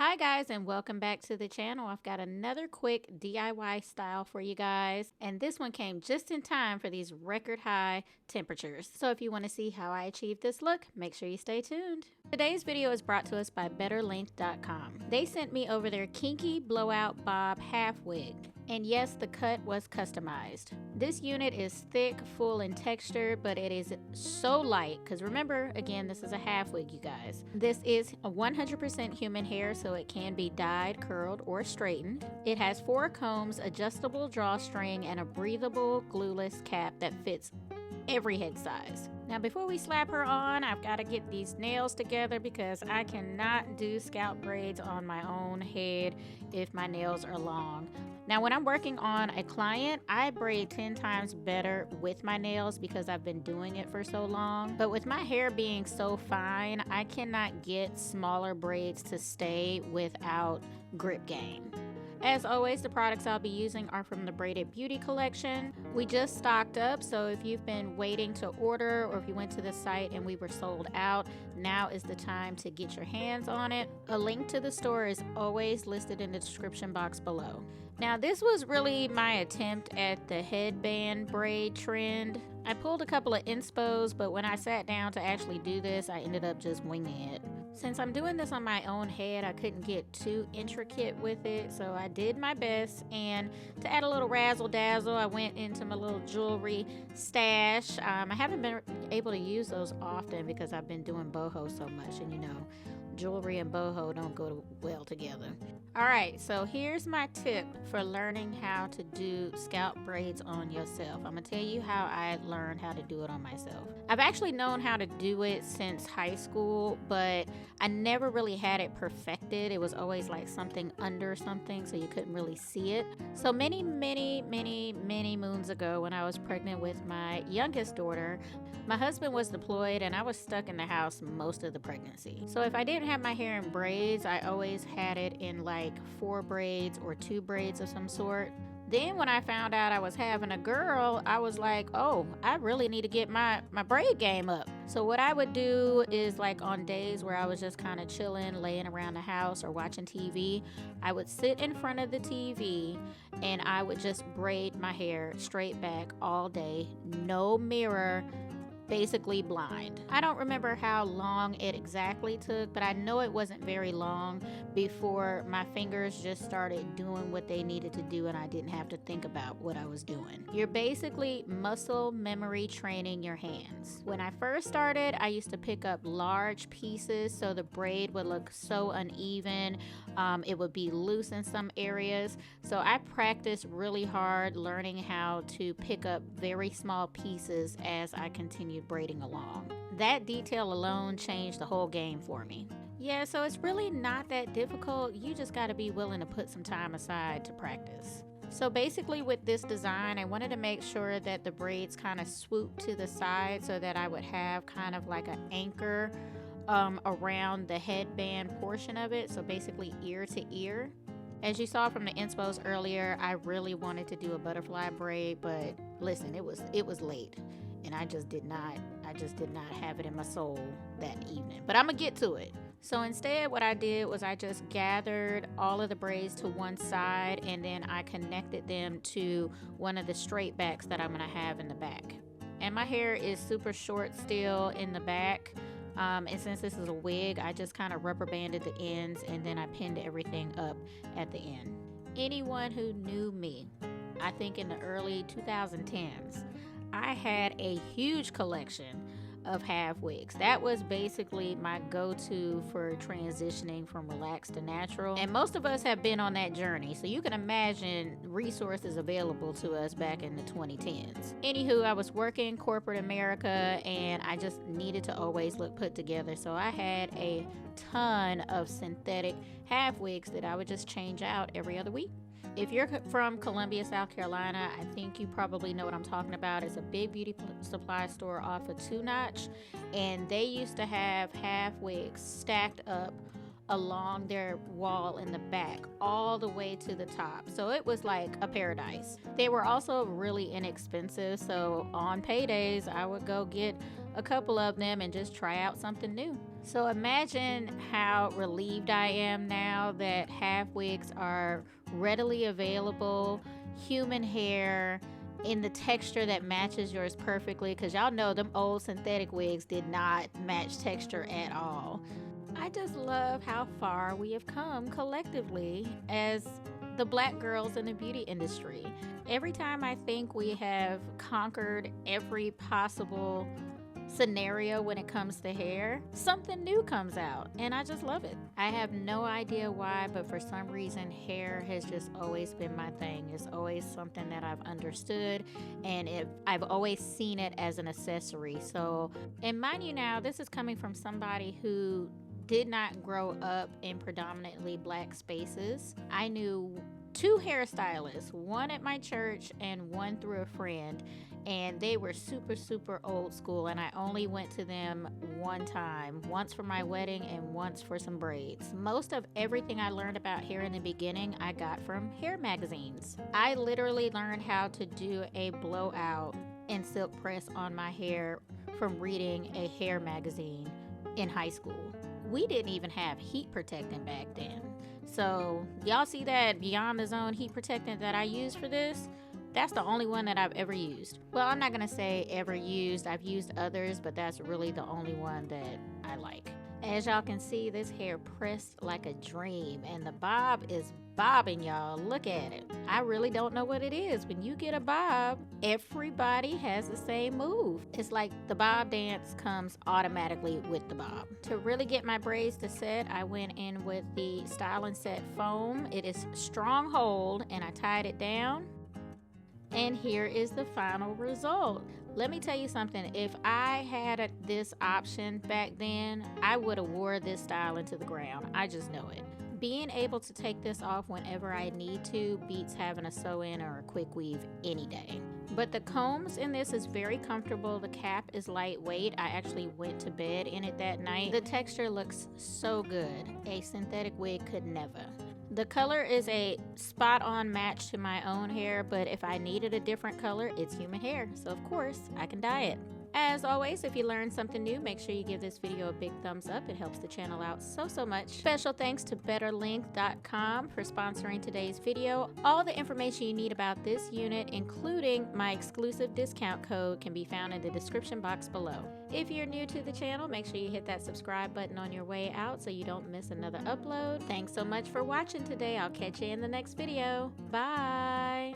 Hi guys, and welcome back to the channel. I've got another quick DIY style for you guys, and this one came just in time for these record high temperatures. So if you want to see how I achieved this look, make sure you stay tuned. Today's video is brought to us by BetterLength.com. They sent me over their Kinky Blowout Bob half wig. And yes, the cut was customized. This unit is thick, full, and textured, but it is so light because remember, again, this is a half wig, you guys. This is a 100% human hair, so it can be dyed, curled, or straightened. It has 4 combs, adjustable drawstring, and a breathable, glueless cap that fits every head size. Now before we slap her on, I've got to get these nails together because I cannot do scalp braids on my own head if my nails are long. Now when I'm working on a client, I braid 10 times better with my nails because I've been doing it for so long. But with my hair being so fine, I cannot get smaller braids to stay without grip gain. As always, the products I'll be using are from the Braided Beauty collection. We just stocked up, so if you've been waiting to order or if you went to the site and we were sold out, now is the time to get your hands on it. A link to the store is always listed in the description box below. Now this was really my attempt at the headband braid trend. I pulled a couple of inspos, but when I sat down to actually do this, I ended up just winging it. Since I'm doing this on my own head, I couldn't get too intricate with it, so I did my best. And to add a little razzle dazzle, I went into my little jewelry stash. I haven't been able to use those often because I've been doing boho so much, and you know, jewelry and boho don't go well together. Alright, so here's my tip for learning how to do scalp braids on yourself. I'm going to tell you how I learned how to do it on myself. I've actually known how to do it since high school, but I never really had it perfected. It was always like something under something, so you couldn't really see it. So many moons ago, when I was pregnant with my youngest daughter, my husband was deployed and I was stuck in the house most of the pregnancy. So if I didn't have my hair in braids, I always had it in like 4 braids or 2 braids of some sort. Then when I found out I was having a girl, I was like, oh, I really need to get my braid game up. So what I would do is, like, on days where I was just kind of chilling, laying around the house or watching TV, I would sit in front of the TV and I would just braid my hair straight back all day, no mirror, basically blind. I don't remember how long it exactly took, but I know it wasn't very long before my fingers just started doing what they needed to do and I didn't have to think about what I was doing. You're basically muscle memory training your hands. When I first started, I used to pick up large pieces so the braid would look so uneven. It would be loose in some areas. So I practiced really hard learning how to pick up very small pieces as I continued braiding along. That detail alone changed the whole game for me. Yeah, so it's really not that difficult. You just got to be willing to put some time aside to practice. So basically with this design, I wanted to make sure that the braids kind of swoop to the side so that I would have kind of like an anchor around the headband portion of it. So basically ear to ear. As you saw from the inspos earlier, I really wanted to do a butterfly braid, but listen, it was late. And I just did not have it in my soul that evening. But I'm gonna get to it. So instead, what I did was I just gathered all of the braids to one side and then I connected them to one of the straight backs that I'm gonna have in the back. And my hair is super short still in the back. And since this is a wig, I just kind of rubber banded the ends and then I pinned everything up at the end. Anyone who knew me, I think in the early 2010s, I had a huge collection of half wigs. That was basically my go-to for transitioning from relaxed to natural. And most of us have been on that journey, so you can imagine resources available to us back in the 2010s. Anywho, I was working corporate America and I just needed to always look put together. So I had a ton of synthetic half wigs that I would just change out every other week. If you're from Columbia, South Carolina, I think you probably know what I'm talking about. It's a big beauty supply store off of 2-Notch, and they used to have half wigs stacked up along their wall in the back all the way to the top. So it was like a paradise. They were also really inexpensive, so on paydays I would go get a couple of them and just try out something new. So imagine how relieved I am now that half wigs are readily available, human hair, in the texture that matches yours perfectly, because y'all know them old synthetic wigs did not match texture at all. I just love how far we have come collectively as the black girls in the beauty industry. Every time I think we have conquered every possible scenario when it comes to hair, something new comes out, and I just love it. I have no idea why, but for some reason hair has just always been my thing. It's always something that I've understood, and I've always seen it as an accessory. So, and mind you now, this is coming from somebody who did not grow up in predominantly black spaces. I knew 2 hairstylists, one at my church and one through a friend, and they were super old school, and I only went to them one time, once for my wedding and once for some braids. Most of everything I learned about hair in the beginning I got from hair magazines. I literally learned how to do a blowout and silk press on my hair from reading a hair magazine in high school. We didn't even have heat protectant back then. So y'all see that Beyond the Zone heat protectant that I use for this? That's the only one that I've ever used. Well, I'm not gonna say ever used. I've used others, but that's really the only one that I like. As y'all can see, this hair pressed like a dream, and the bob is bobbing, y'all. Look at it. I really don't know what it is. When you get a bob, everybody has the same move. It's like the bob dance comes automatically with the bob. To really get my braids to set, I went in with the Style and Set foam. It is strong hold, and I tied it down. And here is the final result. Let me tell you something. If I had this option back then, I would have wore this style into the ground. I just know it. Being able to take this off whenever I need to beats having a sew-in or a quick weave any day. But the combs in this is very comfortable. The cap is lightweight. I actually went to bed in it that night. The texture looks so good. A synthetic wig could never. The color is a spot-on match to my own hair, but if I needed a different color, it's human hair. So of course, I can dye it. As always, if you learned something new, make sure you give this video a big thumbs up. It helps the channel out so much. Special thanks to BetterLength.com for sponsoring today's video. All the information you need about this unit, including my exclusive discount code, can be found in the description box below. If you're new to the channel, make sure you hit that subscribe button on your way out so you don't miss another upload. Thanks so much for watching today. I'll catch you in the next video. Bye!